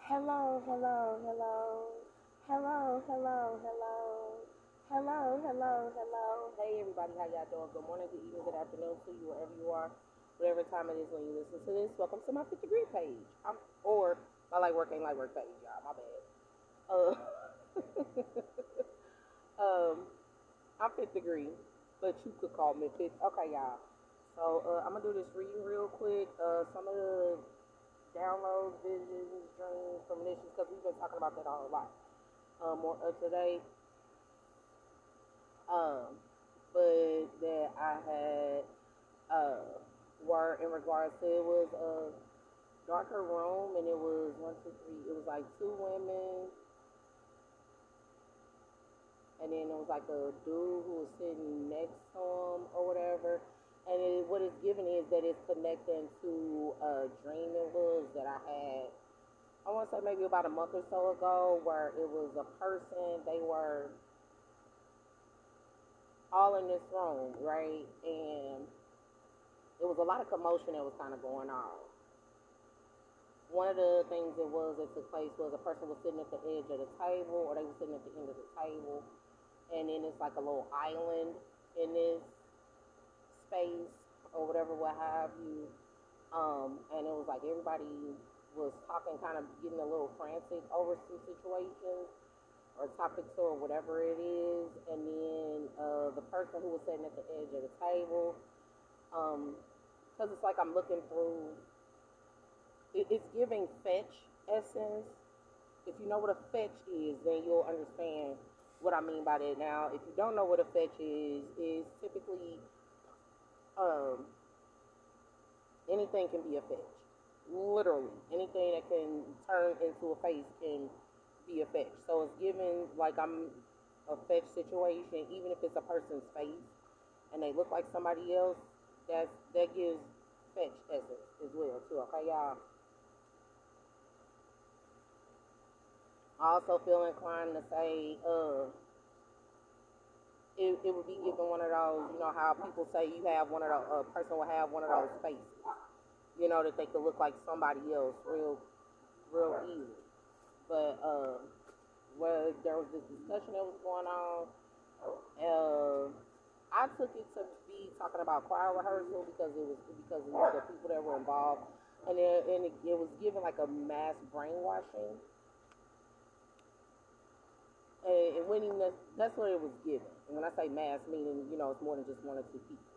Hello, hello, hello. Hello, hello, hello. Hello, hello, hello. Hey everybody, how y'all doing? Good morning, good evening, good afternoon to you wherever you are, whatever time it is when you listen to this. Welcome to my fifth degree page. Or my light work ain't light work page, y'all. My bad. Uh, I'm fifth degree, but you could call me fifth. Okay, y'all. So I'm gonna do this reading real quick. Some of the downloads, visions, dreams, premonitions, because we've been talking about that a whole lot. More up to date. But that I had were in regards to it was a darker room, and it was one, two, three. It was like two women, and then it was like a dude who was sitting next to him or whatever. And what it's giving is that it's connecting to a dream it was that I had. I want to say maybe about a month or so ago, where it was a person. They were all in this room, right? And it was a lot of commotion that was kind of going on. One of the things it was that took place was a person was sitting at the edge of the table, or they were sitting at the end of the table, and then it's like a little island in this space or whatever, what have you. And it was like everybody was talking, kind of getting a little frantic over some situations or topics or whatever it is. And then the person who was sitting at the edge of the table, because it's like I'm looking through, it's giving fetch essence. If you know what a fetch is, then you'll understand what I mean by that. Now, if you don't know what a fetch is typically um, anything can be a fetch. Literally, anything that can turn into a face can be a fetch. So it's given like I'm a fetch situation, even if it's a person's face and they look like somebody else. That gives fetch essence as well too. Okay, y'all. I also feel inclined to say, it would be given one of those, you know, how people say you have one of those, a person will have one of those faces, you know, that they could look like somebody else real easy. But where there was this discussion that was going on, I took it to be talking about choir rehearsal because of the people that were involved, and it was given like a mass brainwashing. And when that's what it was given. And when I say mass, meaning, you know, it's more than just one or two people.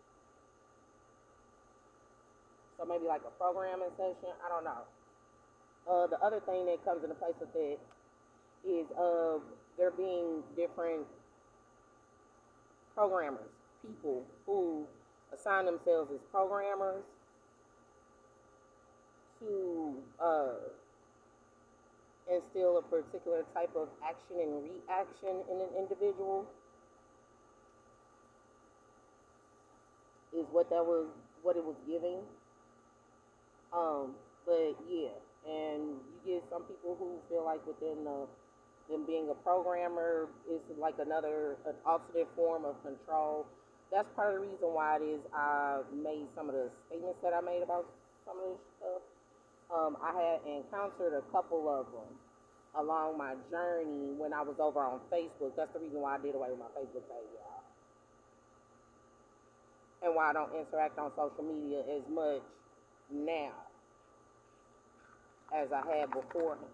So maybe like a programming session. I don't know. The other thing that comes into place with it is there being different programmers, people who assign themselves as programmers to instill a particular type of action and reaction in an individual. Is what it was giving. But yeah, and you get some people who feel like within them being a programmer is like an alternate form of control. That's part of the reason why it is I made some of the statements that I made about some of this stuff. I had encountered a couple of them along my journey when I was over on Facebook. That's the reason why I did away with my Facebook page, y'all, and why I don't interact on social media as much now as I had beforehand.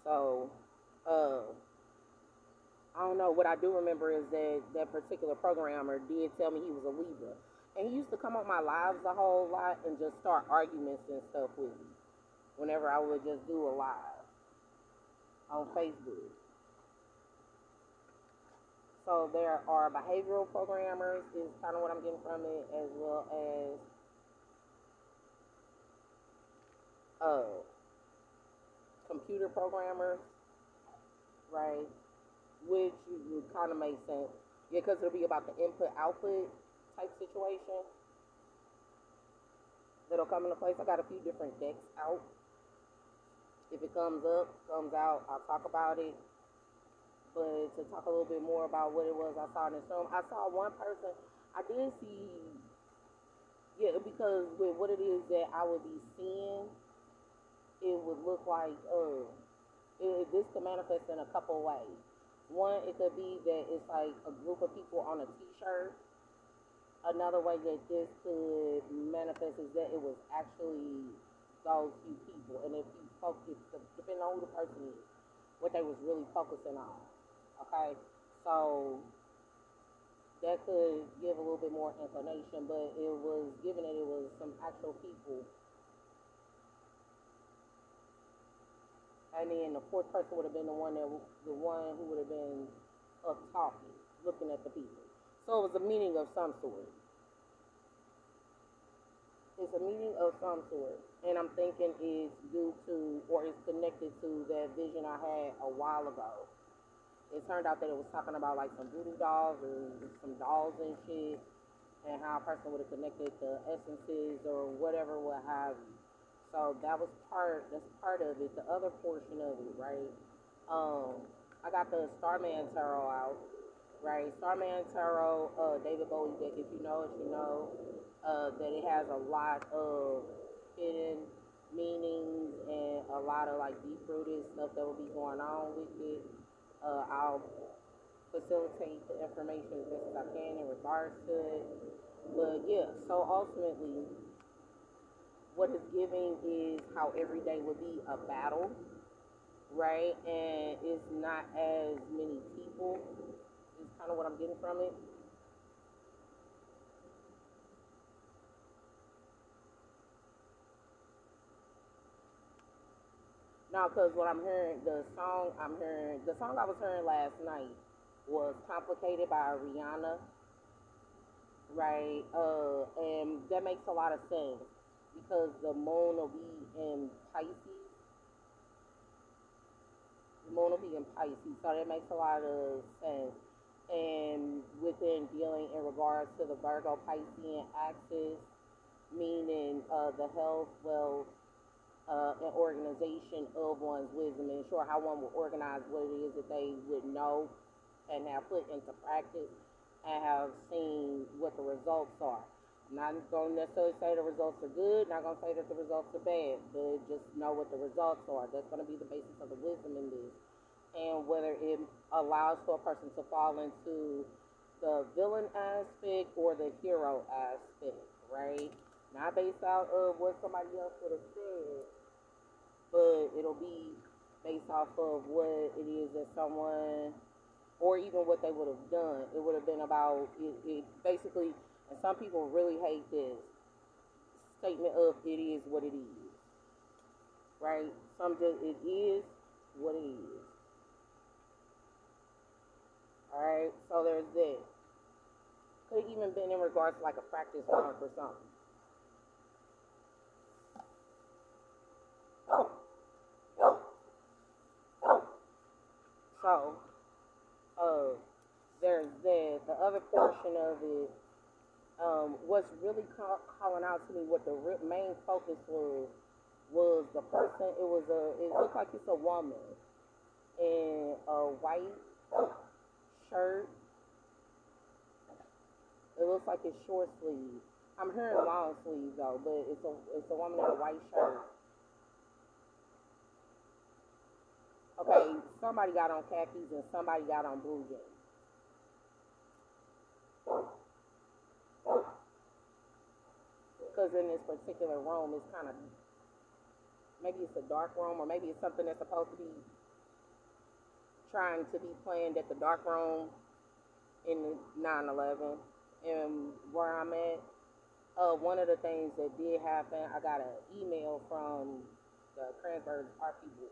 So, I don't know. What I do remember is that that particular programmer did tell me he was a Libra, and he used to come on my lives a whole lot and just start arguments and stuff with me whenever I would just do a live on Facebook. So there are behavioral programmers is kind of what I'm getting from it, as well as uh, computer programmers, right? Which would kind of make sense. Yeah, because it'll be about the input output type situation that'll come into place. I got a few different decks out. If it comes up, comes out, I'll talk about it. But to talk a little bit more about what it was I saw in this room, I saw one person. I did see because with what it is that I would be seeing, it would look like this could manifest in a couple ways. One, it could be that it's like a group of people on a T-shirt. Another way that this could manifest is that it was actually those few people, and if you focus, depending on who the person is, what they was really focusing on. Okay, so that could give a little bit more inclination, but it was given that it was some actual people. And then the fourth person would have been the one who would have been up talking, looking at the people. So it was a meaning of some sort. It's a meaning of some sort, and I'm thinking it's due to, or it's connected to that vision I had a while ago. It turned out that it was talking about like some voodoo dolls or some dolls and shit, and how a person would have connected to essences or whatever, what have you. So that's part of it. The other portion of it, right? I got the Starman Tarot out, right? Starman Tarot, David Bowie deck. If you know it, you know that it has a lot of hidden meanings and a lot of like deep-rooted stuff that will be going on with it. I'll facilitate the information as best as I can in regards to it. But yeah, so ultimately, what it's giving is how every day would be a battle, right? And it's not as many people. Is kind of what I'm getting from it. Now, because what I'm hearing, the song I was hearing last night was "Complicated" by Rihanna, right? And that makes a lot of sense because the moon will be in Pisces. The moon will be in Pisces, so that makes a lot of sense. And within dealing in regards to the Virgo Piscean axis, meaning the health, wealth, and organization of one's wisdom, and ensure how one will organize what it is that they would know and have put into practice and have seen what the results are. Not going to necessarily say the results are good, not going to say that the results are bad, but just know what the results are. That's going to be the basis of the wisdom in this. And whether it allows for a person to fall into the villain aspect or the hero aspect, right? Not based out of what somebody else would have said, but it'll be based off of what it is that someone, or even what they would have done. It would have been about, it basically, and some people really hate this statement of "it is what it is," right? Some just, it is what it is. Alright, so there's that. Could have even been in regards to like a practice run for something. So, there's that. The other portion of it, what's really calling out to me, what the main focus was the person. It looked like it's a woman in a white shirt. It looks like it's short sleeve. I'm hearing long sleeve though, but it's a woman in a white shirt. Okay, somebody got on khakis and somebody got on blue jeans. Because in this particular room, it's kind of, maybe it's a dark room, or maybe it's something that's supposed to be trying to be planned at the dark room in the 9/11. And where I'm at, one of the things that did happen, I got an email from the Kransberg Art people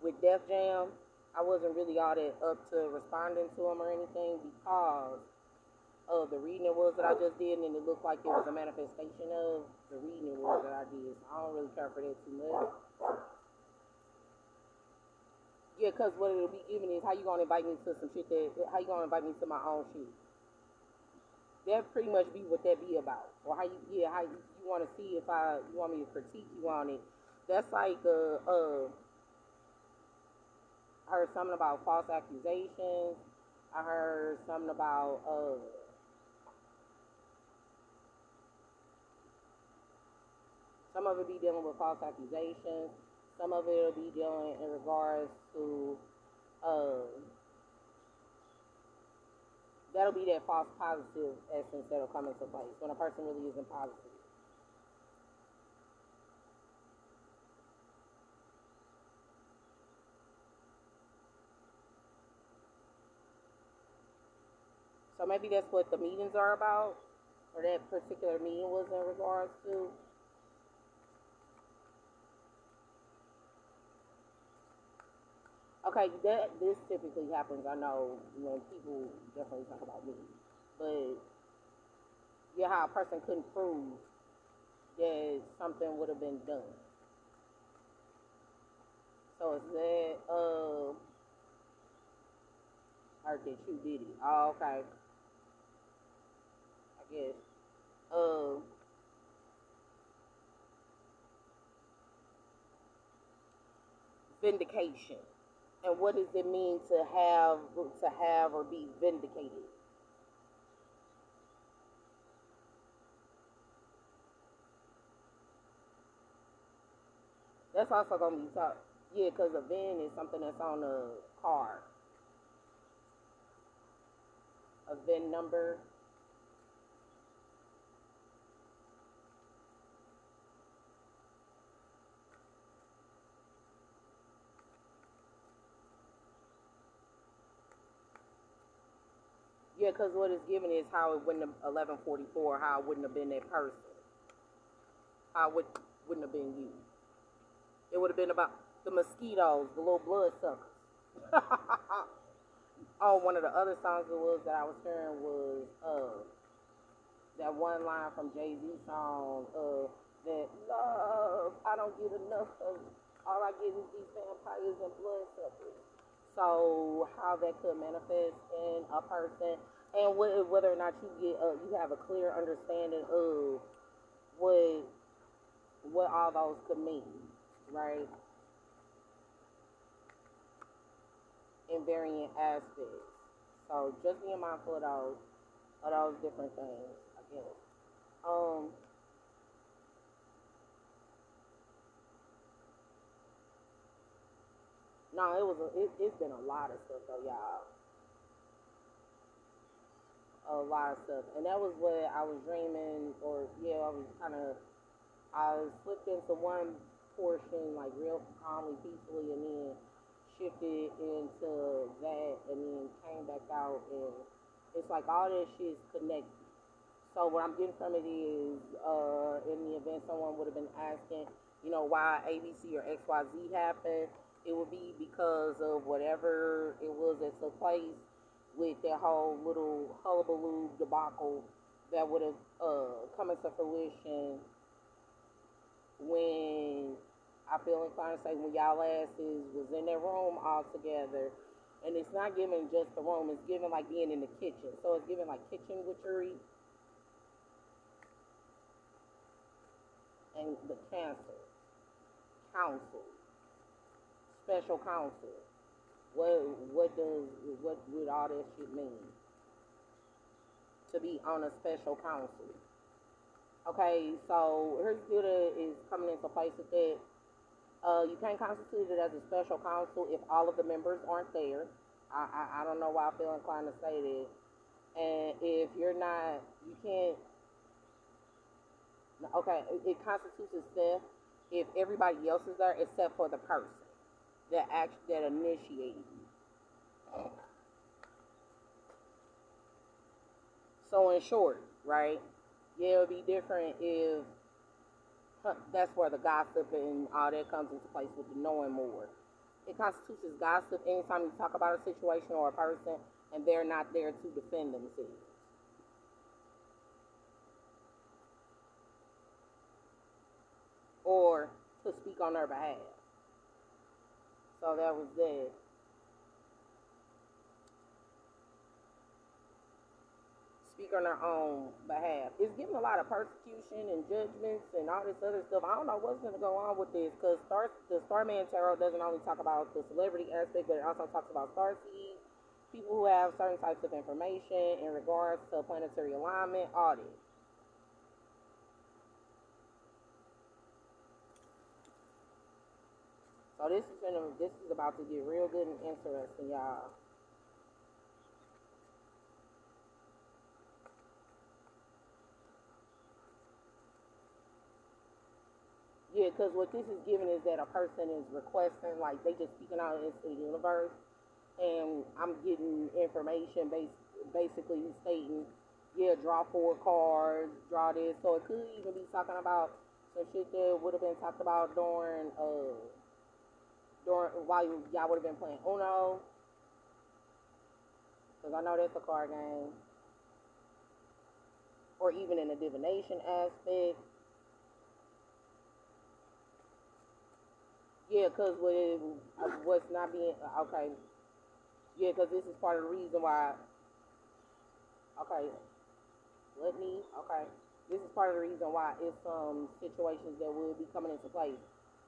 with Def Jam. I wasn't really all that up to responding to them or anything because of the reading it was that I just did, and it looked like it was a manifestation of the reading it was that I did. So I don't really care for that too much. Yeah, because what it'll be giving is how you gonna invite me to some shit how you gonna invite me to my own shit. That pretty much be what that be about. Or how you want to see if you want me to critique you on it. That's like, I heard something about false accusations. I heard something about, of it be dealing with false accusations. Some of it will be dealing in regards to uh, that'll be that false positive essence that'll come into place when a person really isn't positive. So maybe that's what the meetings are about, or that particular meeting was in regards to. Okay, that this typically happens. I know when people definitely talk about me, but yeah, how a person couldn't prove that something would have been done. So it's that or that you did it. Oh, okay, I guess. Uh, Vindication. And what does it mean to have or be vindicated? That's also gonna be taught. Yeah, because a VIN is something that's on a card. A VIN number. Yeah, because what it's given is how it wouldn't have 1144, how it wouldn't have been that person, how it wouldn't have been you. It would have been about the mosquitoes, the little blood suckers. Oh, one of the other songs it was that I was hearing was that one line from Jay-Z song, that love, I don't get enough of, all I get is these vampires and bloodsuckers. So how that could manifest in a person, and whether or not you get you have a clear understanding of what all those could mean, right? In varying aspects. So just being mindful of those different things, I guess. Um, no, it's been a lot of stuff though, y'all. A lot of stuff, and that was what I was dreaming, or yeah, I slipped into one portion like real calmly, peacefully, and then shifted into that, and then came back out, and it's like all that shit is connected. So what I'm getting from it is, in the event someone would have been asking, why ABC or XYZ happened, it would be because of whatever it was that took place with that whole little hullabaloo debacle that would have come into fruition when I feel inclined to say when y'all asses was in that room all together. And it's not giving just the room, it's giving like being in the kitchen. So it's giving like kitchen witchery and the council, special counsel. What would all that shit mean? To be on a special counsel. Okay, so here's good is coming into place with that. You can't constitute it as a special counsel if all of the members aren't there. I don't know why I feel inclined to say that. And if you're not, you can't. Okay, it constitutes itself if everybody else is there except for the person that initiated you. So in short, right? Yeah, it would be different if that's where the gossip and all that comes into place with the knowing more. It constitutes as gossip anytime you talk about a situation or a person and they're not there to defend themselves or to speak on their behalf. So that was that. Speak on their own behalf. It's giving a lot of persecution and judgments and all this other stuff. I don't know what's going to go on with this because the Starman Tarot doesn't only talk about the celebrity aspect, but it also talks about star seeds, people who have certain types of information in regards to planetary alignment, all this. So this is about to get real good and interesting, y'all. Yeah, because what this is giving is that a person is requesting, like they just speaking out into the universe, and I'm getting information basically stating, yeah, draw 4 cards, draw this. So it could even be talking about some shit that would have been talked about during while y'all would have been playing Uno, because I know that's a card game, or even in the divination aspect. Yeah, because what's not being okay. Yeah, because this is part of the reason why. Okay, let me. Okay, this is part of the reason why it's some situations that will be coming into place,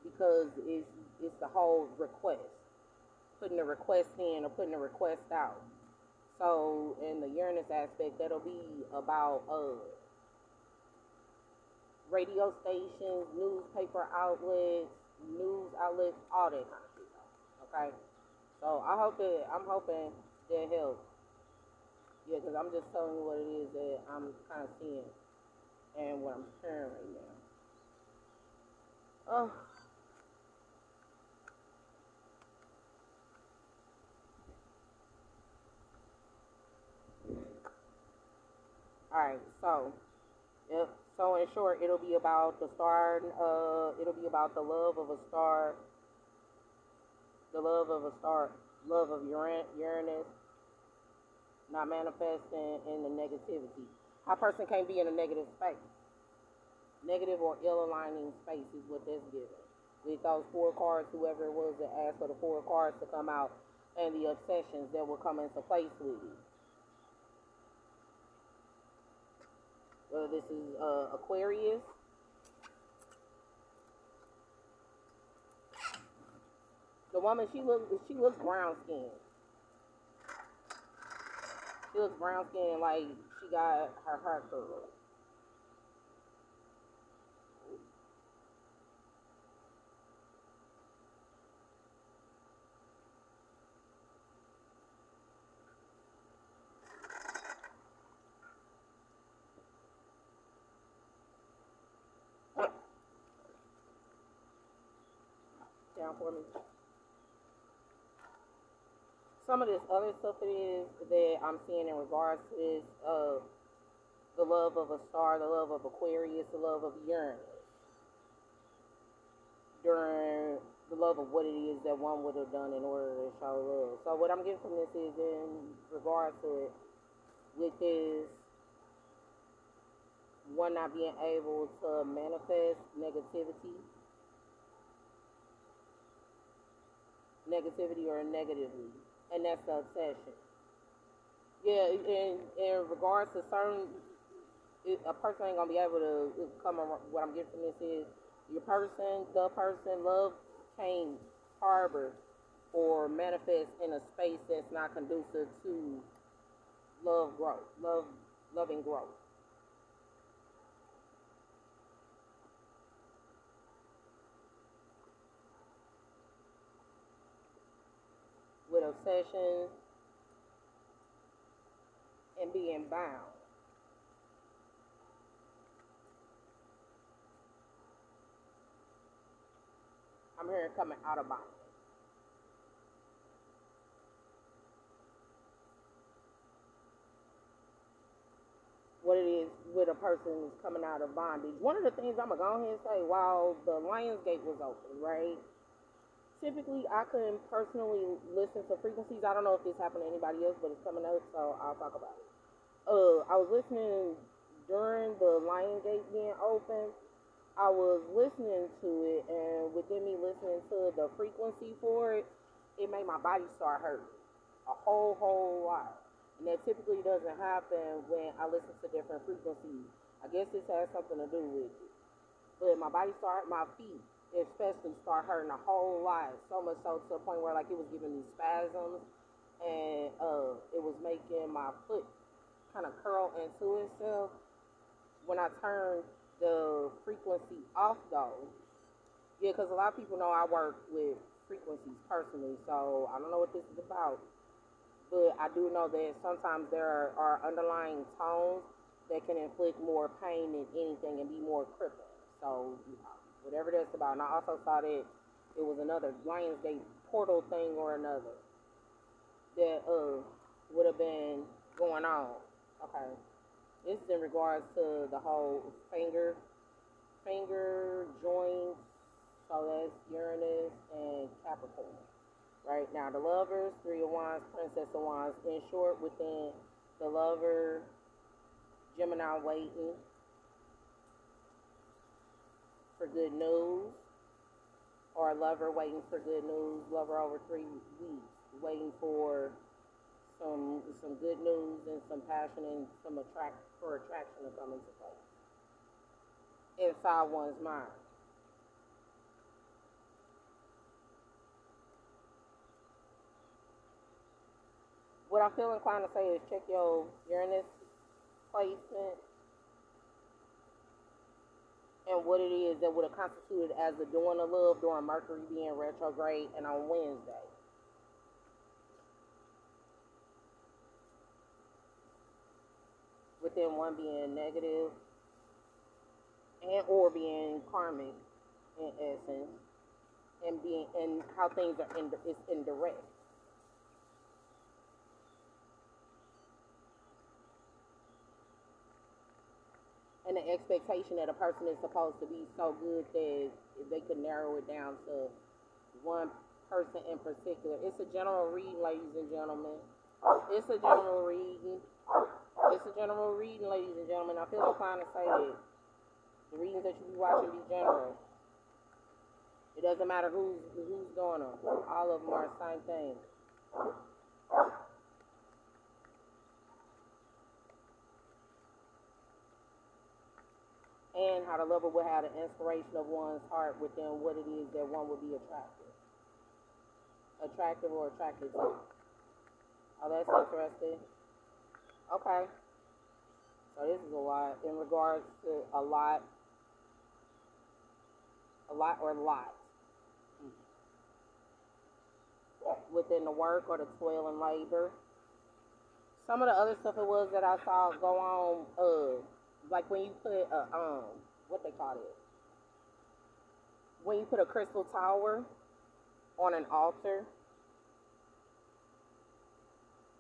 because it's the whole request, putting the request in or putting the request out. So in the Uranus aspect, that'll be about radio stations, newspaper outlets, news outlets, all that kind of shit. Okay, so I'm hoping that helps. Yeah, because I'm just telling you what it is that I'm kind of seeing and what I'm hearing right now. Oh, all right. So, yep. So in short, it'll be about the star. It'll be about the love of a star, the love of a star, love of Uranus, not manifesting in the negativity. How a person can't be in a negative space. Negative or ill aligning space is what that's given. With those 4 cards, whoever it was that asked for the 4 cards to come out, and the obsessions that will come into place with you. Whether this is Aquarius, the woman, she looks brown skinned. She looks brown skinned, like she got her hair curled. Down for me. Some of this other stuff it is that I'm seeing in regards to this, the love of a star, the love of Aquarius, the love of Uranus, during the love of what it is that one would have done in order to show love. So what I'm getting from this is in regards to it, with this one not being able to manifest negativity or negatively, and that's the obsession. Yeah, in regards to certain, a person ain't gonna be able to come around. What I'm getting from this is the person, love can't harbor or manifest in a space that's not conducive to loving growth. With obsessions and being bound. I'm hearing coming out of bondage. What it is with a person who's coming out of bondage. One of the things I'm gonna go ahead and say, while the Lions Gate was open, right? Typically, I couldn't personally listen to frequencies. I don't know if this happened to anybody else, but it's coming up, so I'll talk about it. I was listening during the Lion Gate being open. I was listening to it, and within me listening to the frequency for it, it made my body start hurting a whole lot. And that typically doesn't happen when I listen to different frequencies. I guess this has something to do with it. But my feet especially start hurting a whole lot. So much so to the point where like it was giving me spasms, and it was making my foot kind of curl into itself. When I turned the frequency off though, yeah, because a lot of people know I work with frequencies personally, so I don't know what this is about. But I do know that sometimes there are underlying tones that can inflict more pain than anything and be more crippling. So whatever that's about. And I also saw that it was another Lionsgate portal thing or another that would have been going on. Okay. This is in regards to the whole finger joints. So that's Uranus and Capricorn. Right now, the lovers, Three of Wands, Princess of Wands. In short, within the lover, Gemini waiting for good news, or a lover waiting for good news. Lover over 3 weeks, waiting for some good news and some passion and some attraction to come into place inside one's mind. What I feel inclined to say is check your Uranus placement and what it is that would have constituted as the doing of love during Mercury being retrograde and on Wednesday. Within one being negative and or being karmic in essence, and how things are it's indirect. And the expectation that a person is supposed to be so good that they could narrow it down to one person in particular. It's a general reading, ladies and gentlemen. It's a general reading. It's a general reading, ladies and gentlemen. I feel inclined to say that the readings that you be watching be general. It doesn't matter who's doing them. All of them are the same thing. And how the lover would have the inspiration of one's heart within what it is that one would be attractive or attracted to. Oh, that's interesting. Okay. So this is a lot in regards to a lot or lots within the work or the toil and labor. Some of the other stuff it was that I saw go on, like when you put what they call it? When you put a crystal tower on an altar,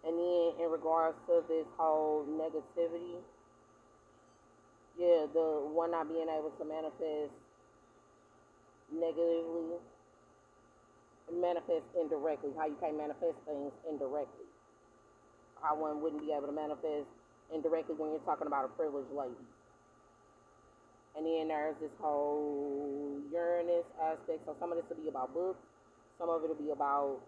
and then in regards to this whole negativity, yeah, the one not being able to manifest negatively, manifest indirectly, how you can't manifest things indirectly. How one wouldn't be able to manifest indirectly when you're talking about a privileged lady. And then there's this whole Uranus aspect. So some of this will be about books. Some of it will be about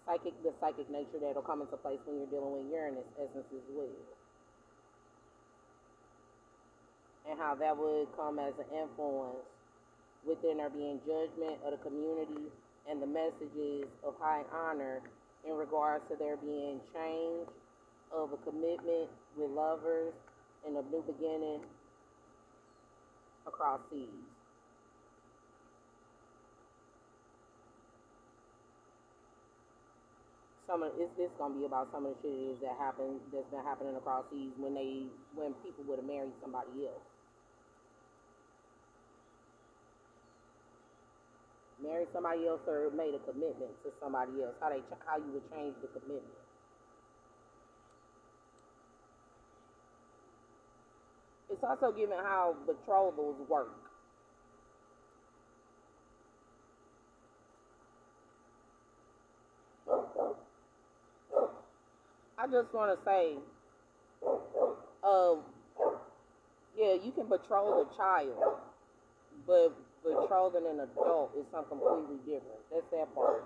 the psychic nature that'll come into place when you're dealing with Uranus essence as well. And how that would come as an influence within there being judgment of the community and the messages of high honor in regards to there being change of a commitment with lovers and a new beginning across seas. It's gonna be about some of the shit that's been happening across seas when people would have married somebody else. Married somebody else or made a commitment to somebody else. How you would change the commitment. It's also given how betrothals work. I just want to say, yeah, you can betroth a child, but betrothing an adult is something completely different. That's that part.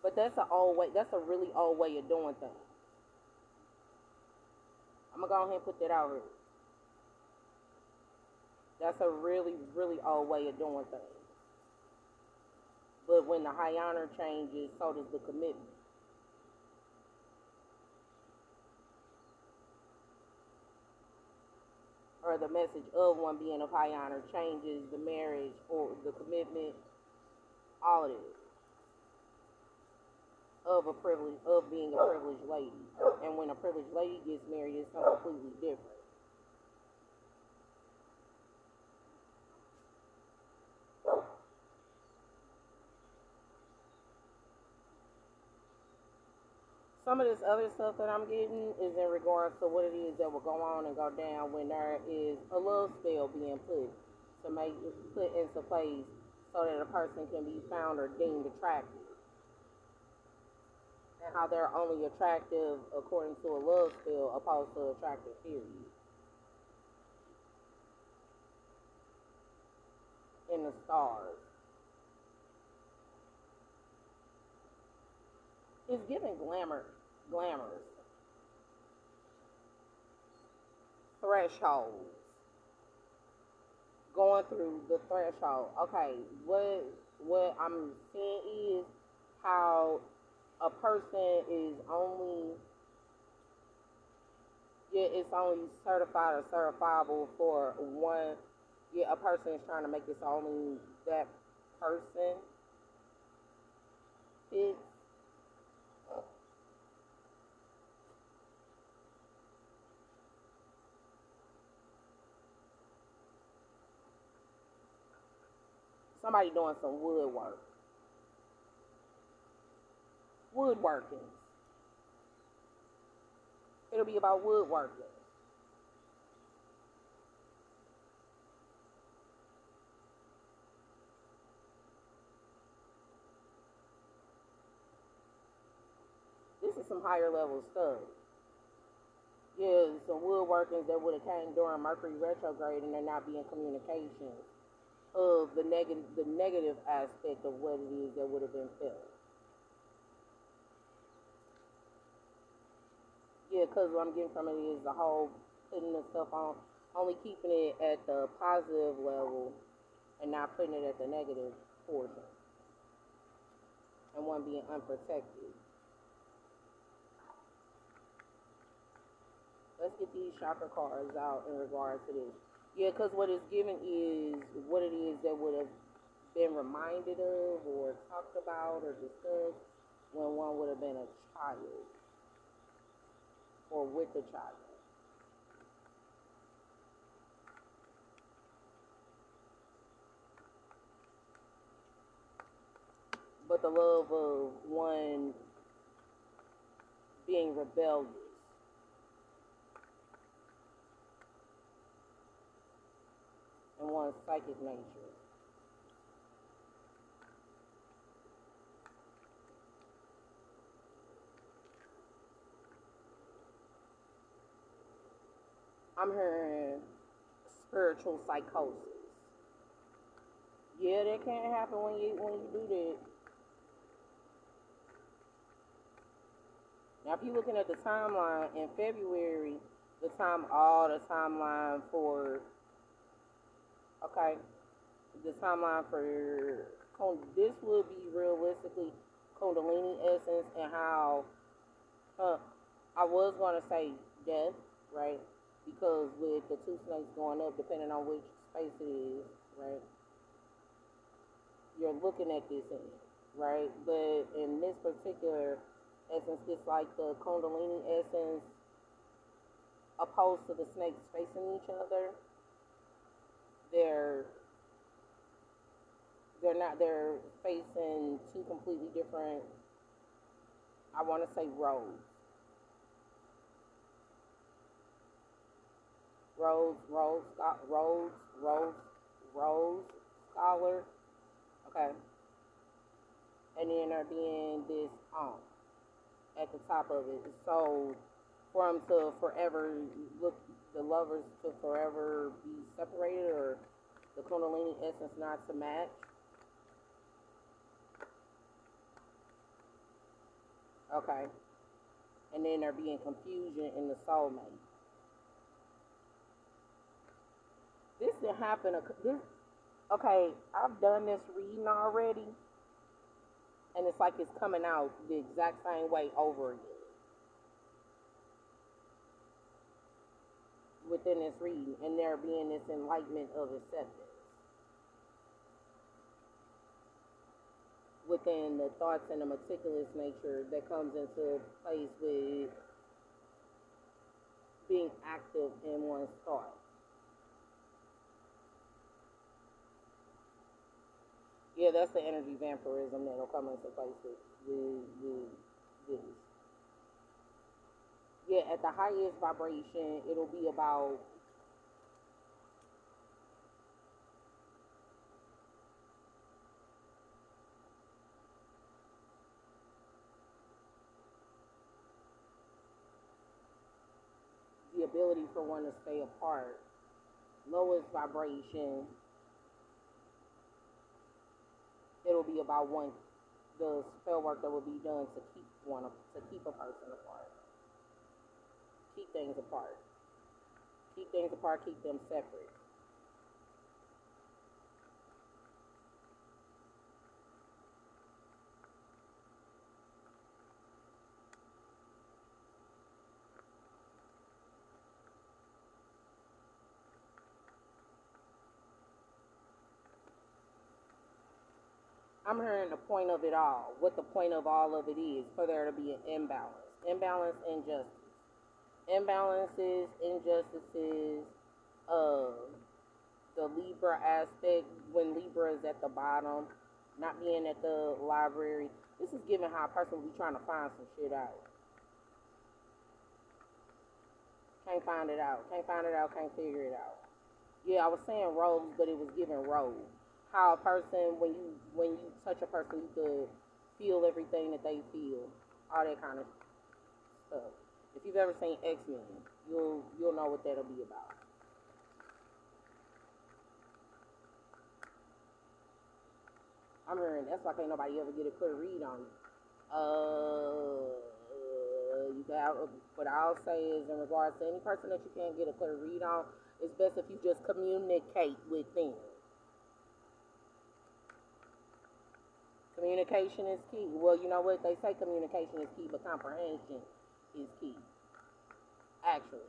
But that's an old way. That's a really old way of doing things. I'm gonna go ahead and put that out here. That's a really, really old way of doing things. But when the high honor changes, so does the commitment. Or the message of one being of high honor changes the marriage or the commitment, all of it, of a privilege, of being a privileged lady. And when a privileged lady gets married, it's something completely different. Some of this other stuff that I'm getting is in regards to what it is that will go on and go down when there is a love spell being put into place so that a person can be found or deemed attractive. And how they're only attractive according to a love spell opposed to attractive period. In the stars. It's giving glamorous. Thresholds. Going through the threshold. Okay, what I'm seeing is how a person is only, yeah, it's only certified or certifiable for one. Yeah, a person is trying to make this only that person fits. Somebody doing some woodworking. It'll be about woodworking. This is some higher level stuff. Yeah, some woodworkings that would have came during Mercury retrograde and they're not being communication of the negative aspect of what it is that would have been felt. Yeah, because what I'm getting from it is the whole putting the stuff on, only keeping it at the positive level and not putting it at the negative portion, and one being unprotected. Let's get these chakra cards out in regards to this. Yeah, because what it's given is what it is that would have been reminded of or talked about or discussed when one would have been a child or with a child. But the love of one being rebellious and one's psychic nature. I'm hearing spiritual psychosis. Yeah, that can't happen when you do that. Now, if you're looking at the timeline in February, all the timeline for, okay, the timeline for, this will be realistically Kundalini essence and how, I was going to say death, right? Because with the two snakes going up, depending on which space it is, right? You're looking at this in, right? But in this particular essence, it's like the Kundalini essence opposed to the snakes facing each other. They're facing two completely different, I want to say, roads. Rose, scholar, okay, and then there being this at the top of it. So for them to forever look, the lovers to forever be separated, or the Kundalini essence not to match. Okay, and then there being confusion in the soulmate. This didn't happen. Okay, I've done this reading already, And it's like it's coming out the exact same way over again within this reading, and there being this enlightenment of acceptance within the thoughts and the meticulous nature that comes into place with being active in one's thoughts. Yeah, that's the energy vampirism that'll come into place with this. Yeah, at the highest vibration, it'll be about the ability for one to stay apart. Lowest vibration, it'll be about one, the spell work that will be done to keep a person apart. Keep things apart. Keep things apart, keep them separate. I'm hearing the point of it all. What the point of all of it is, for there to be an imbalance. Imbalance, injustice. Imbalances, injustices, the Libra aspect, when Libra is at the bottom, not being at the library. This is giving how a person will be trying to find some shit out. Can't find it out. Can't find it out, can't figure it out. Yeah, I was saying rogues, but it was giving rogue. How a person, when you touch a person, you could feel everything that they feel. All that kind of stuff. If you've ever seen X-Men, you'll know what that'll be about. I'm hearing that's why can't nobody ever get a clear read on you. You got, what I'll say is, in regards to any person that you can't get a clear read on, it's best if you just communicate with them. Communication is key. Well, you know what? They say communication is key, but comprehension is key. Actually,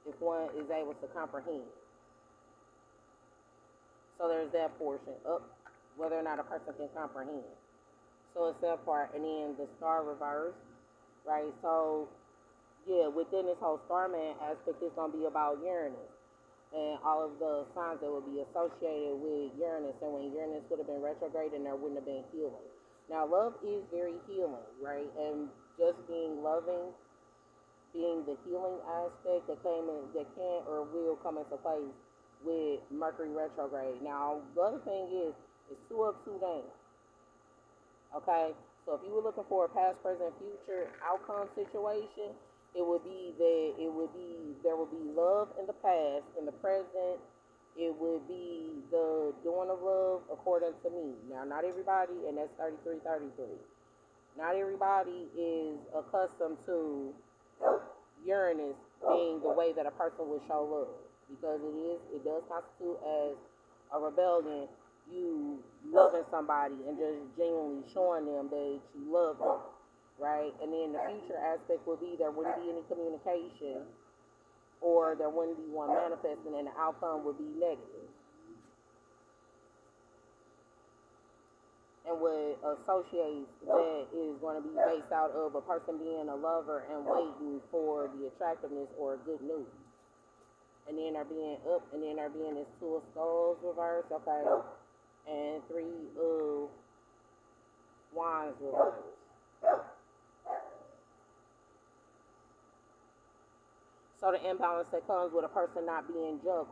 if one is able to comprehend. So there's that portion of whether or not a person can comprehend. So it's that part. And then the star reverse, right? So, yeah, within this whole Starman aspect, it's going to be about Uranus and all of the signs that would be associated with Uranus. And when Uranus would have been retrograde, and there wouldn't have been healing. Now, love is very healing, right? And just being loving, being the healing aspect that can or will come into place with Mercury retrograde. Now, the other thing is, it's 2 up, 2 down. Okay? So if you were looking for a past, present, future outcome situation, it would be that there would be love in the past. In the present, it would be the doing of love according to me. Now, not everybody, and that's 3333. Not everybody is accustomed to Uranus being the way that a person would show love, because it does constitute as a rebellion. You loving somebody and just genuinely showing them that you love them, right? And then the future aspect would be there wouldn't be any communication, or there wouldn't be one manifesting, and the outcome would be negative. And what associates that is going to be based out of a person being a lover and waiting for the attractiveness or good news. And then there being up, and then there being this 2 of skulls reverse, okay? And 3 of wands reverse. So the imbalance that comes with a person not being juggled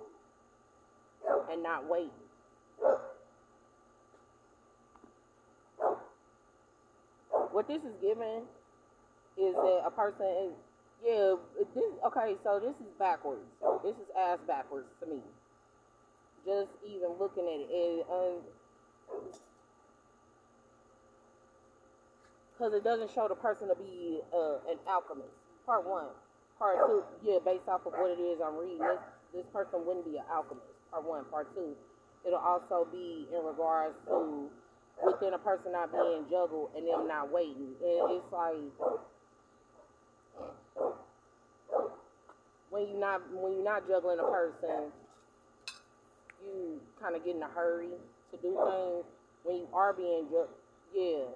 and not waiting. What this is giving is that a person is, okay, so this is backwards. This is ass backwards to me. Just even looking at it, because it doesn't show the person to be an alchemist. Part 1. Part 2, based off of what it is I'm reading, this person wouldn't be an alchemist. Part 1. Part 2, it'll also be in regards to within a person not being juggled and them not waiting. And it's like when you're not juggling a person, you kind of get in a hurry to do things. When you are being juggled, yeah.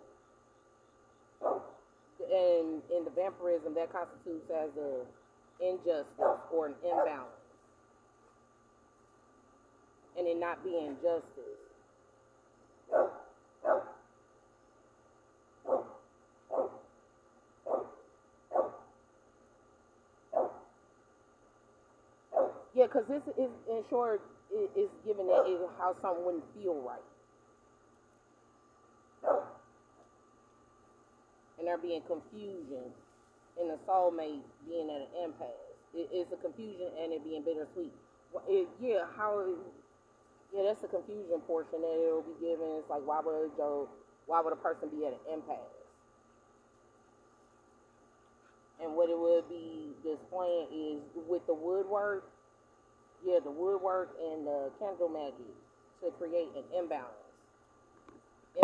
And in the vampirism, that constitutes as a injustice or an imbalance, and it not being justice. Yeah, because this is, in short, is giving it how something wouldn't feel right. And there being confusion, and the soulmate being at an impasse. It's a confusion and it being bittersweet. Yeah, that's the confusion portion that it'll be given. It's like, why would a person be at an impasse? And what it would be displaying is with the woodwork, the woodwork and the candle magic to create an imbalance.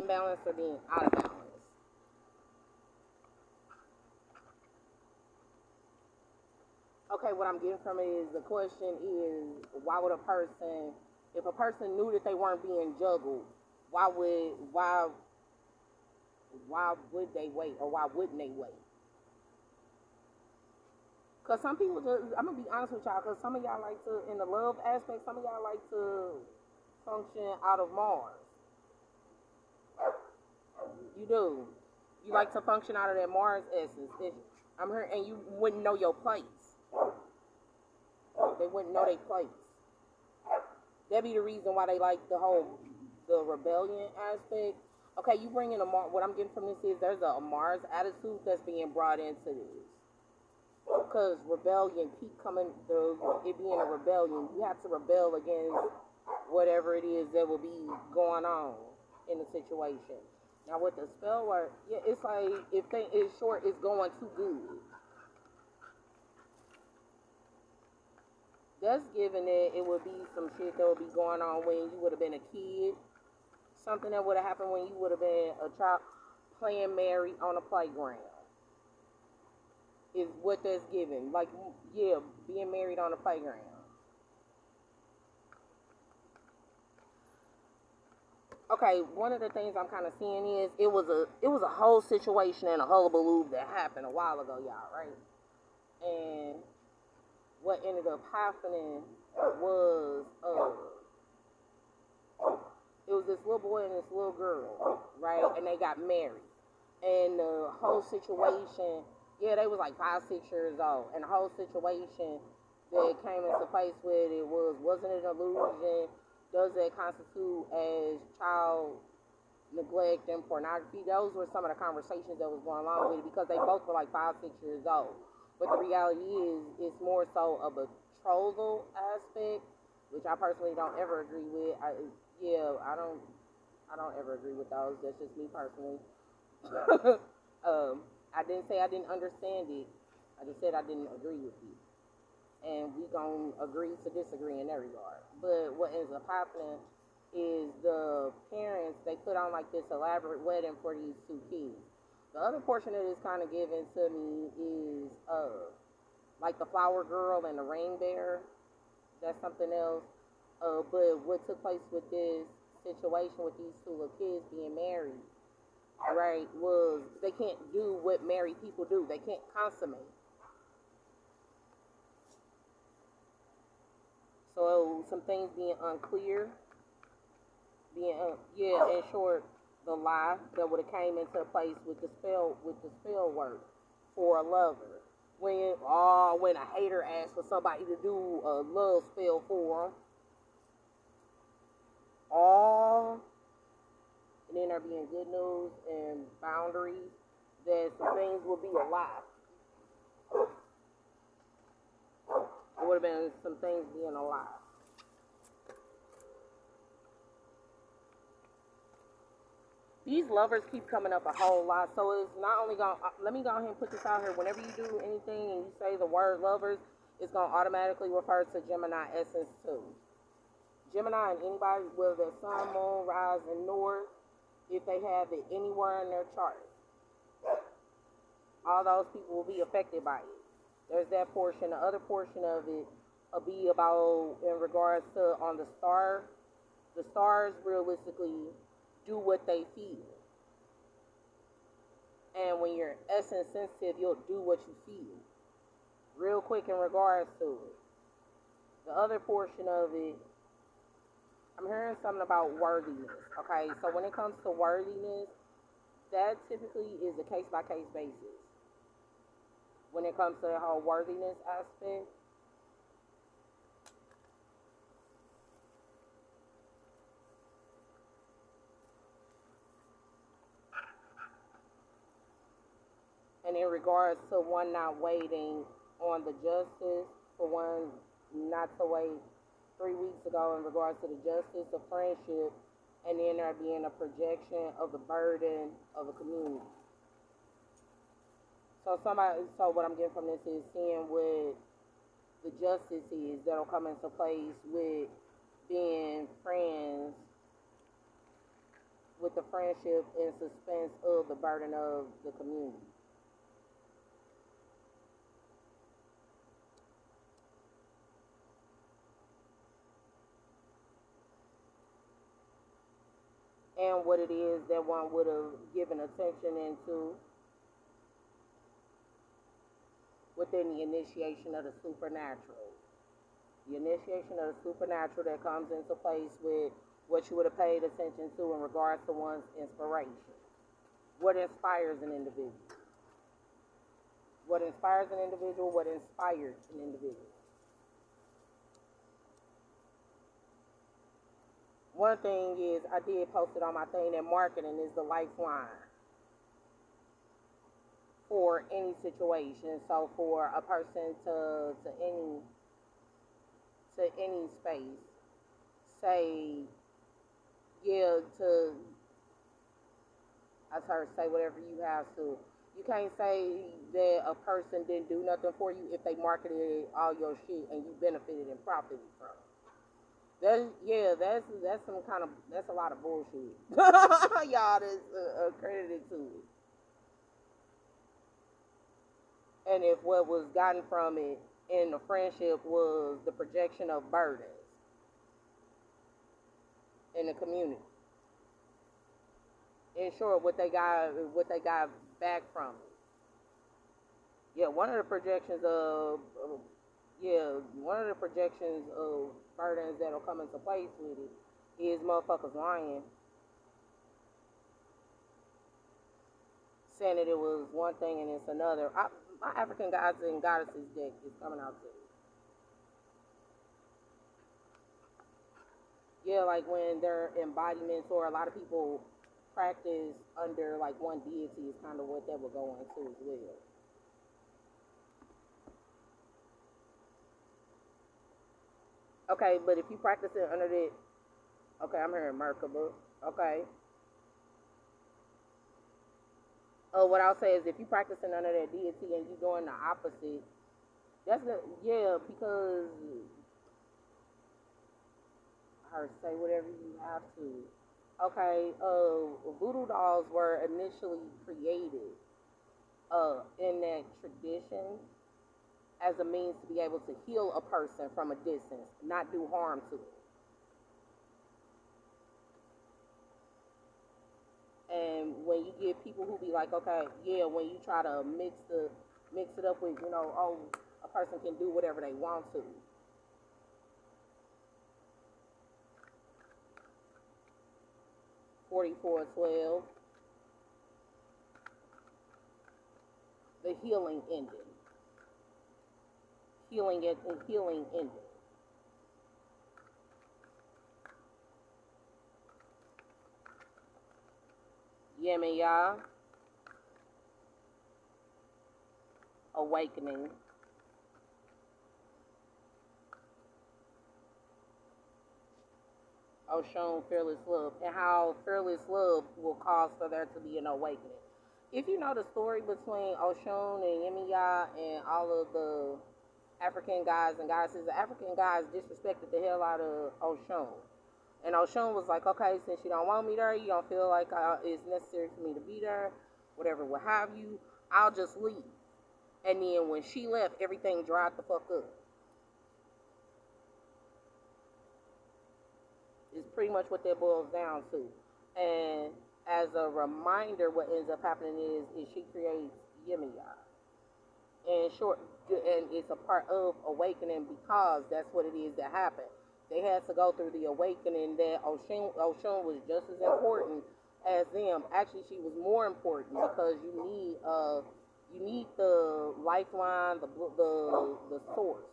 Imbalance or being out of balance. Okay, what I'm getting from it is the question is, why would a person, if a person knew that they weren't being juggled, why would they wait, or why wouldn't they wait? Because some people just, I'm going to be honest with y'all, because some of y'all like to, in the love aspect, some of y'all like to function out of Mars. You do. You like to function out of that Mars essence. I'm here, and you wouldn't know your place. They wouldn't know their place. That'd be the reason why they like the rebellion aspect. Okay, you bring in what I'm getting from this is there's a Mars attitude that's being brought into this. Because rebellion keep coming, it being a rebellion, you have to rebel against whatever it is that will be going on in the situation. Now with the spell work, it's like, if thing is short, it's going too good. That's given that it would be some shit that would be going on when you would have been a kid. Something that would have happened when you would have been a child playing married on a playground. Is what that's given. Like, being married on a playground. Okay, one of the things I'm kind of seeing is it was a whole situation and a hullabaloo that happened a while ago, y'all, right? And what ended up happening was it was this little boy and this little girl, right? And they got married. And the whole situation, they was like 5, 6 years old. And the whole situation that came into place with it wasn't it an illusion? Does that constitute as child neglect and pornography? Those were some of the conversations that was going on with it, because they both were like 5, 6 years old. But the reality is, it's more so a betrothal aspect, which I personally don't ever agree with. I don't ever agree with those. That's just me personally. I didn't say I didn't understand it. I just said I didn't agree with it. And we gonna agree to disagree in that regard. But what ends up happening is the parents, they put on like this elaborate wedding for these 2 kids. The other portion that is kind of given to me is like the flower girl and the rain bear. That's something else. But what took place with this situation with these 2 little kids being married, right, was they can't do what married people do. They can't consummate. So some things being unclear, in short, the lie that would have came into place with the spell work for a lover. When a hater asks for somebody to do a love spell for them, and then there being good news and boundaries, that some things will be a lie. It would have been some things being a lie. These lovers keep coming up a whole lot, so it's not only going to, let me go ahead and put this out here. Whenever you do anything and you say the word lovers, it's going to automatically refer to Gemini essence too. Gemini and anybody, whether they're sun, moon, rise, and north, if they have it anywhere in their chart, all those people will be affected by it. There's that portion. The other portion of it will be about in regards to on the star. The stars realistically do what they feel. And when you're essence sensitive, you'll do what you feel. Real quick in regards to it. The other portion of it, I'm hearing something about worthiness. Okay, so when it comes to worthiness, that typically is a case by case basis. When it comes to the whole worthiness aspect, and in regards to one not waiting on the justice, for one not to wait 3 weeks ago in regards to the justice of friendship, and then there being a projection of the burden of a community. So what I'm getting from this is seeing what the justice is that'll come into place with being friends, with the friendship and suspense of the burden of the community. And what it is that one would have given attention into within the initiation of the supernatural. The initiation of the supernatural that comes into place with what you would have paid attention to in regards to one's inspiration. What inspires an individual? What inspires an individual? What inspires an individual? One thing is, I did post it on my thing that marketing is the lifeline for any situation. So for a person to any space, say, yeah, I heard say whatever you have to. You can't say that a person didn't do nothing for you if they marketed all your shit and you benefited and profited from it. That's some kind of, that's a lot of bullshit. Y'all that's accredited to it. And if what was gotten from it in the friendship was the projection of burdens in the community. In short, what they got back from it. Yeah, one of the projections of burdens that'll come into place with it is motherfuckers lying, saying that it was one thing and it's another. My African gods and goddesses deck is coming out too. Yeah, like when they're embodiments, or a lot of people practice under like one deity is kind of what that will go into as well. Okay, but if you practice it under the, okay, I'm hearing Merkaba. Okay. What I'll say is if you practicing under that deity and you doing the opposite, because I heard say whatever you have to. Okay, voodoo dolls were initially created in that tradition as a means to be able to heal a person from a distance, not do harm to it. And when you get people who be like, okay, yeah, when you try to mix it up with, a person can do whatever they want to. $44.12. The healing ended. Healing ended. Yemiya, awakening. Shown fearless love, and how fearless love will cause for there to be an awakening. If you know the story between Oshun and Yemiya and all of the African guys and goddesses, the African guys disrespected the hell out of Oshun. And Oshun was like, okay, since you don't want me there, you don't feel like it's necessary for me to be there, whatever, what have you, I'll just leave. And then when she left, everything dried the fuck up. Is pretty much what that boils down to. And as a reminder, what ends up happening is she creates Yemiya. And short, and it's a part of awakening because that's what it is that happened. They had to go through the awakening that Oshun was just as important as them. Actually, she was more important because you need the lifeline, the source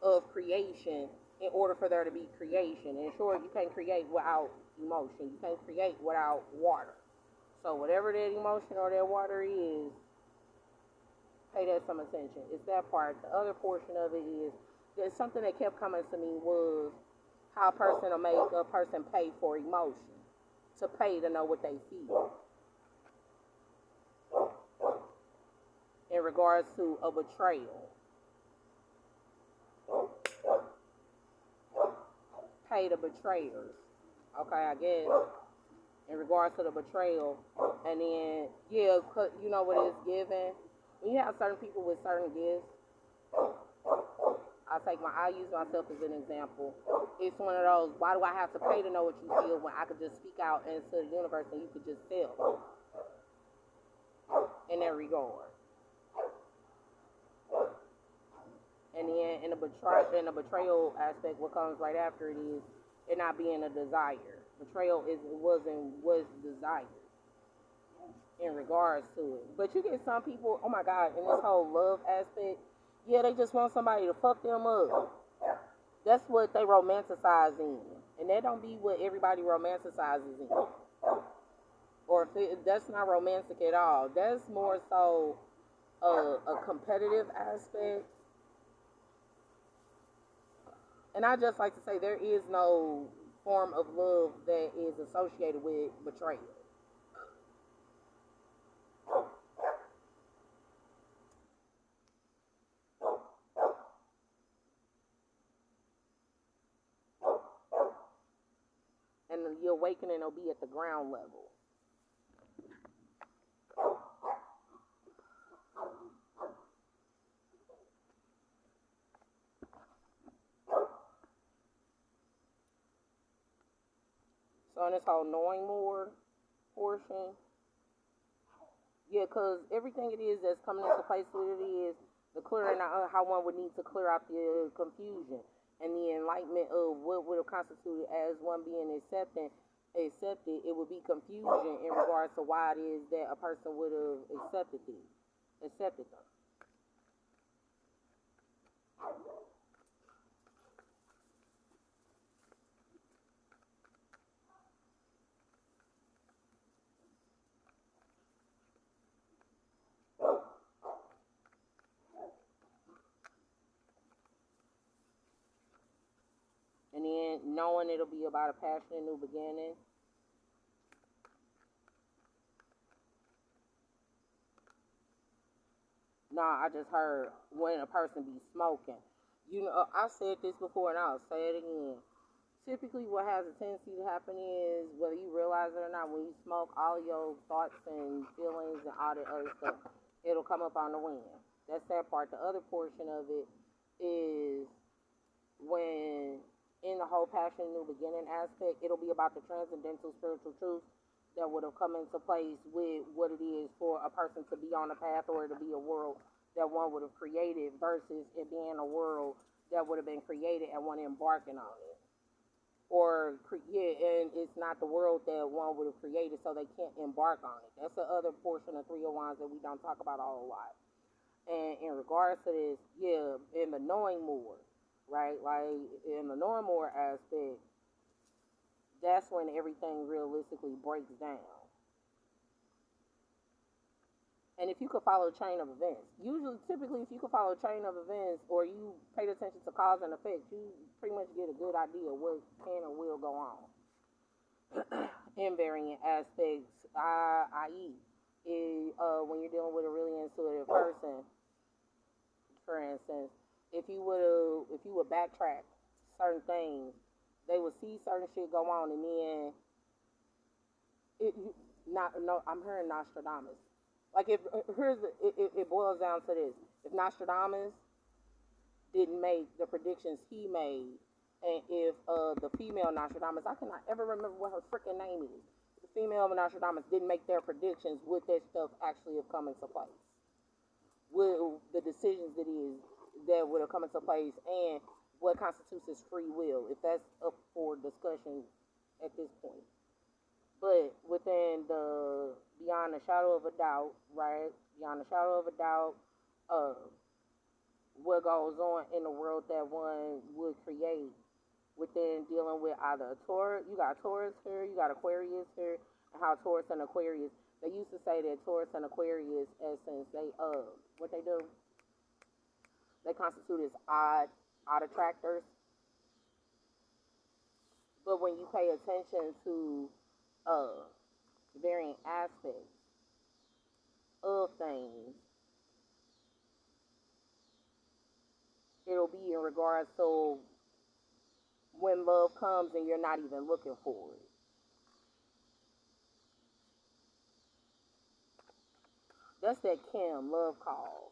of creation in order for there to be creation. And sure, you can't create without emotion. You can't create without water. So whatever that emotion or that water is, pay that some attention. It's that part. The other portion of it is there's something that kept coming to me was how a person will make a person pay for emotion, to pay to know what they feel. In regards to a betrayal. Pay the betrayers. Okay, I guess. In regards to the betrayal. And then, yeah, you know what it's given. When you have certain people with certain gifts, I use myself as an example. It's one of those, why do I have to pay to know what you feel when I could just speak out into the universe and you could just feel in that regard. And then in the betrayal aspect, what comes right after it is it not being a desire. Betrayal was desired in regards to it. But you get some people, oh my God, in this whole love aspect, yeah, they just want somebody to fuck them up. That's what they romanticize in. And that don't be what everybody romanticizes in. Or that's not romantic at all. That's more so a competitive aspect. And I just like to say there is no form of love that is associated with betrayal. And your awakening will be at the ground level. So in this whole knowing more portion, yeah, because everything it is that's coming into place with it is the clearing out how one would need to clear out the confusion and the enlightenment of what would have constituted as one being accepted, it would be confusion in regards to why it is that a person would have accepted them. And then knowing it'll be about a passionate new beginning. Nah, I just heard when a person be smoking. You know, I said this before and I'll say it again. Typically what has a tendency to happen is, whether you realize it or not, when you smoke, all your thoughts and feelings and all that other stuff, it'll come up on the wind. That's that part. The other portion of it is when in the whole passion new beginning aspect, it'll be about the transcendental spiritual truth that would have come into place with what it is for a person to be on a path or to be a world that one would have created versus it being a world that would have been created and one embarking on it. Or, yeah, and it's not the world that one would have created, so they can't embark on it. That's the other portion of 301s that we don't talk about a whole lot. And in regards to this, yeah, in the knowing more, right? Like, in the knowing more aspect, that's when everything realistically breaks down. And if you could follow a chain of events, typically, if you could follow a chain of events or you paid attention to cause and effect, you pretty much get a good idea of what can or will go on in varying aspects, i.e., when you're dealing with a really intuitive person, for instance, if you would backtrack certain things They would see certain shit go on, and then it not no. I'm hearing Nostradamus. Like if here's the, it boils down to this: if Nostradamus didn't make the predictions he made, and if the female Nostradamus, I cannot ever remember what her freaking name is. The female Nostradamus didn't make their predictions, would that stuff actually have come into place? Would the decisions that would have come into place, and what constitutes as free will, if that's up for discussion at this point. But within the beyond a shadow of a doubt, right? Beyond a shadow of a doubt, uh, what goes on in the world that one would create within dealing with either a Taurus, you got Taurus here, you got Aquarius here, and how Taurus and Aquarius, they used to say that Taurus and Aquarius, essence, they, what they do, they constitute as odd attractors. But when you pay attention to varying aspects of things, it'll be in regards to when love comes and you're not even looking for it. That's that Kim love call.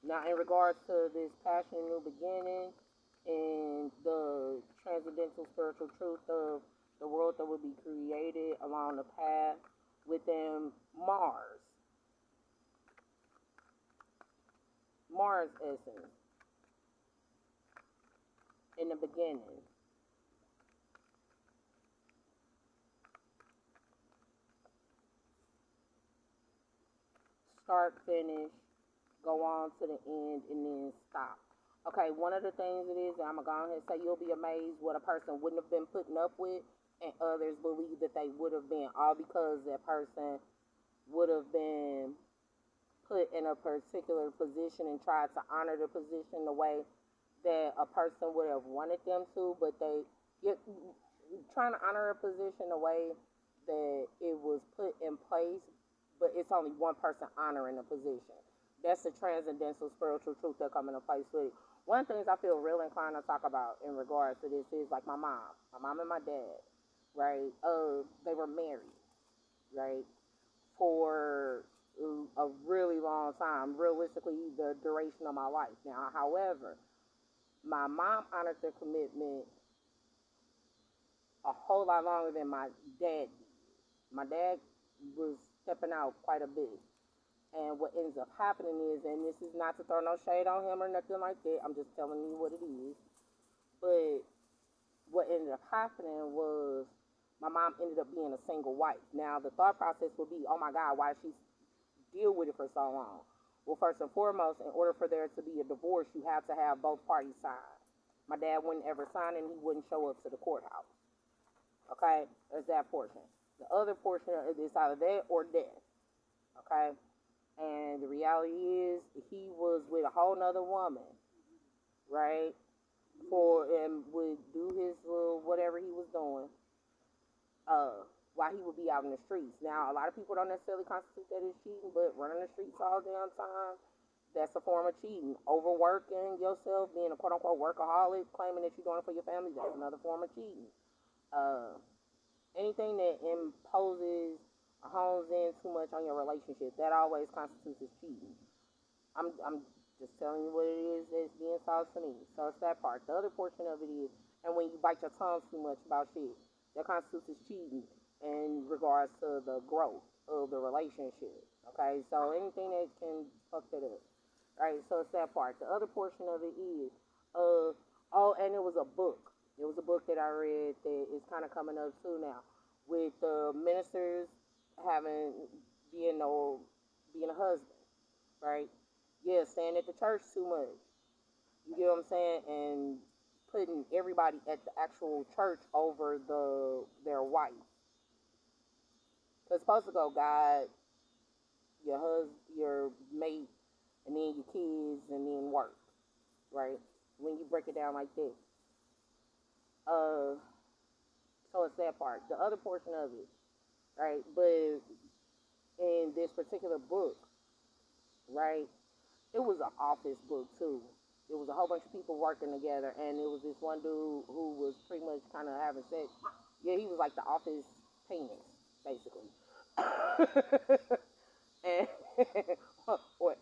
Now, in regards to this passion, new beginning, and the transcendental spiritual truth of the world that will be created along the path within Mars essence, in the beginning. Start, finish, go on to the end, and then stop. Okay, one of the things it is, and I'm going to go ahead and say, you'll be amazed what a person wouldn't have been putting up with, and others believe that they would have been, all because that person would have been put in a particular position and tried to honor the position the way that a person would have wanted them to, but you're trying to honor a position the way that it was put in place, but it's only one person honoring the position. That's the transcendental spiritual truth that come into place with it. One of the things I feel real inclined to talk about in regards to this is like my mom and my dad, right? They were married, right, for a really long time, realistically the duration of my life. Now, however, my mom honored their commitment a whole lot longer than my dad did. My dad was stepping out quite a bit. And what ends up happening is, and this is not to throw no shade on him or nothing like that, I'm just telling you what it is. But what ended up happening was my mom ended up being a single wife. Now, the thought process would be, oh my God, why did she deal with it for so long? Well, first and foremost, in order for there to be a divorce, you have to have both parties sign. My dad wouldn't ever sign and he wouldn't show up to the courthouse. Okay? There's that portion. The other portion is either that or death. Okay? And the reality is, he was with a whole nother woman, right? And would do his little whatever he was doing, while he would be out in the streets. Now, a lot of people don't necessarily constitute that as cheating, but running the streets all damn time, that's a form of cheating. Overworking yourself, being a quote unquote workaholic, claiming that you're doing it for your family, that's another form of cheating. Anything that imposes or hones in too much on your relationship, that always constitutes as cheating. I'm just telling you what it is that's being taught to me. So it's that part. The other portion of it is, and when you bite your tongue too much about shit, that constitutes as cheating in regards to the growth of the relationship. Okay, so anything that can fuck that up. Right, so it's that part. The other portion of it is, and it was a book. It was a book that I read that is kind of coming up too now, with the ministers being a husband, right? Yeah, staying at the church too much. You get what I'm saying? And putting everybody at the actual church over their wife. Because it's supposed to go God, your husband, your mate, and then your kids, and then work, right? When you break it down like this. So it's that part. The other portion of it, right? But in this particular book, right, it was an office book too. It was a whole bunch of people working together, and it was this one dude who was pretty much kind of having sex. Yeah, he was like the office penis, basically. and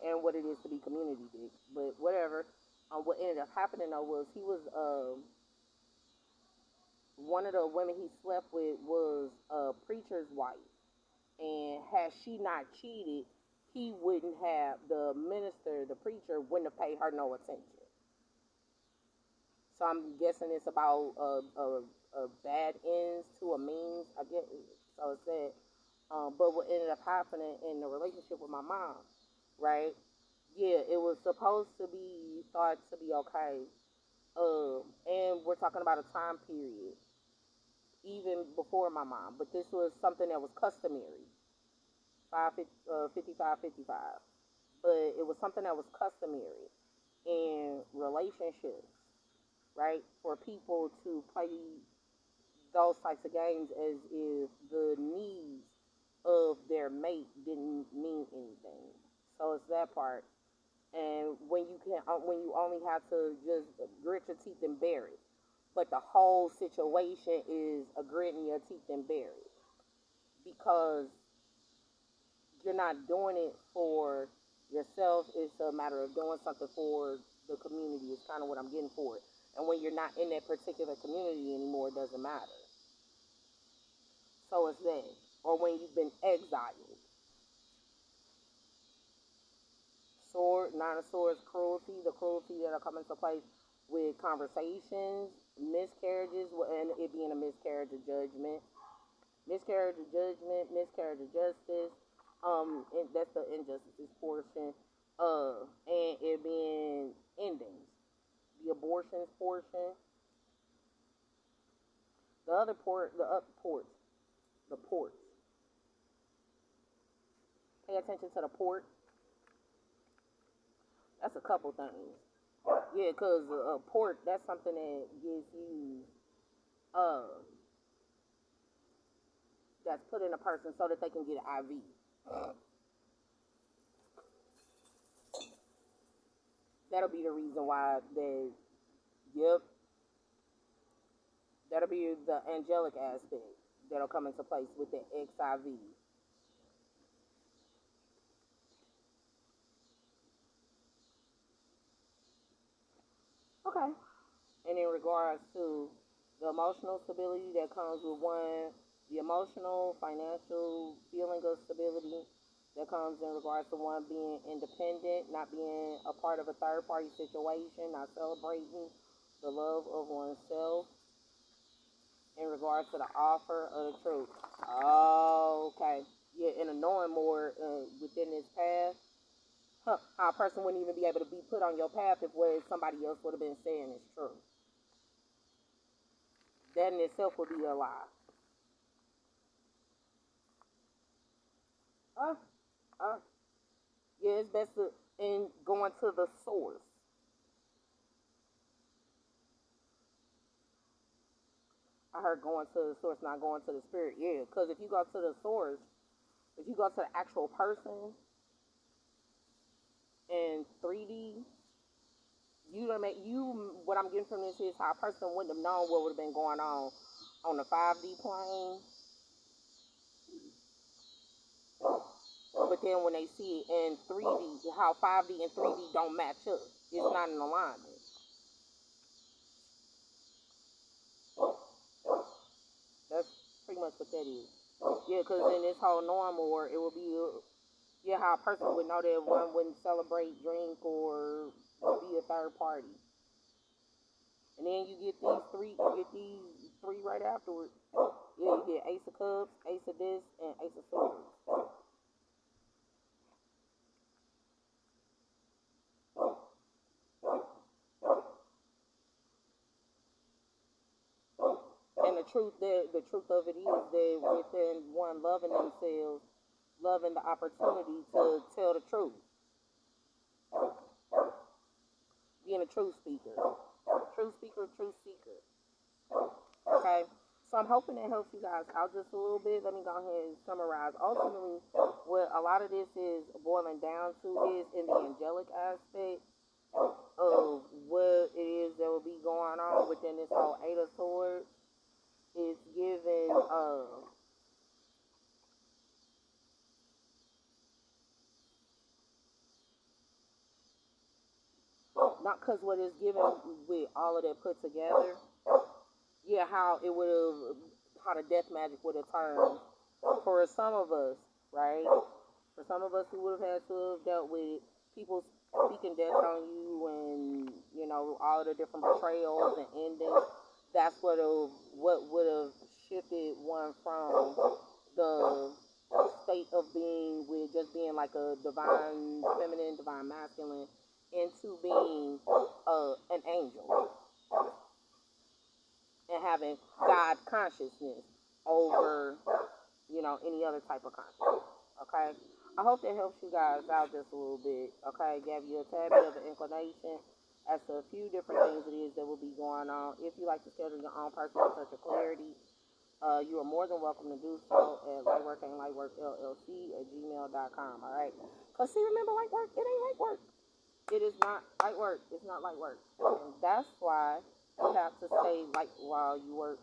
and what it is to be community dick, but whatever. What ended up happening though was he was one of the women he slept with was a preacher's wife, and had she not cheated, he wouldn't have the minister, the preacher, wouldn't have paid her no attention. So I'm guessing it's about a bad ends to a means. I guess so. It said, but what ended up happening in the relationship with my mom, right? Yeah, it was supposed to be thought to be okay. And we're talking about a time period even before my mom, but this was something that was customary, 55, 55. But it was something that was customary in relationships, right? For people to play those types of games as if the needs of their mate didn't mean anything. So it's that part. And when you only have to just grit your teeth and bear it, but the whole situation is a gritting your teeth and bear it, because you're not doing it for yourself. It's a matter of doing something for the community. Is kind of what I'm getting for it. And when you're not in that particular community anymore, it doesn't matter. So it's that. Or when you've been exiled. Sword, nine of swords, cruelty, the cruelty that'll come into place with conversations, miscarriages, and it being a miscarriage of judgment. Miscarriage of judgment, miscarriage of justice. And that's the injustices portion. And it being endings. The abortions portion. The other port, the up ports, the ports. Pay attention to the port. That's a couple things. Yeah, because port, that's something that gives you, that's put in a person so that they can get an IV. That'll be the reason why they, yep, that'll be the angelic aspect that'll come into place with the XIV. Okay. And in regards to the emotional stability that comes with one, the emotional, financial feeling of stability that comes in regards to one being independent, not being a part of a third party situation, not celebrating the love of oneself in regards to the offer of the truth. Oh, okay. Yeah, and a knowing more within this path, how a person wouldn't even be able to be put on your path if what somebody else would have been saying is true. That in itself would be a lie. Uh, uh, yeah, it's best to, in going to the source. I heard going to the source, not going to the spirit. Yeah, because if you go to the source, if you go to the actual person in 3D, you don't make you. What I'm getting from this is how a person wouldn't have known what would have been going on the 5D plane, but then when they see it in 3D, how 5D and 3D don't match up. It's not in alignment. That's pretty much what that is. Yeah, because in this whole normal, or it will be, yeah, how a person would know that one wouldn't celebrate, drink, or be a third party. And then you get these three right afterwards. Yeah, you get Ace of Cups, Ace of this, and Ace of Swords. And the truth of it is that within one loving themselves, loving the opportunity to tell the truth, being a truth speaker, truth speaker, truth seeker. Okay, So I'm hoping that helps you guys out just a little bit. Let me go ahead and summarize. Ultimately, what a lot of this is boiling down to is in the angelic aspect of what it is that will be going on within this whole Eight of Swords. It's given not because what it's given with all of that put together, yeah, how it would have, how the death magic would have turned for some of us, right? For some of us who would have had to have dealt with people speaking death on you and, you know, all of the different betrayals and endings, that's what would have shifted one from the state of being with just being like a divine feminine, divine masculine, into being an angel and having God consciousness over, you know, any other type of consciousness. Okay? I hope that helps you guys out just a little bit. Okay? Gave you a tad bit of an inclination as to a few different things it is that will be going on. If you like to schedule your own personal touch of clarity, you are more than welcome to do so at lightworkandlightworkllc@gmail.com. All right? Because, see, remember, light work, it ain't light work. It is not light work. It's not light work. And that's why you have to stay light while you work.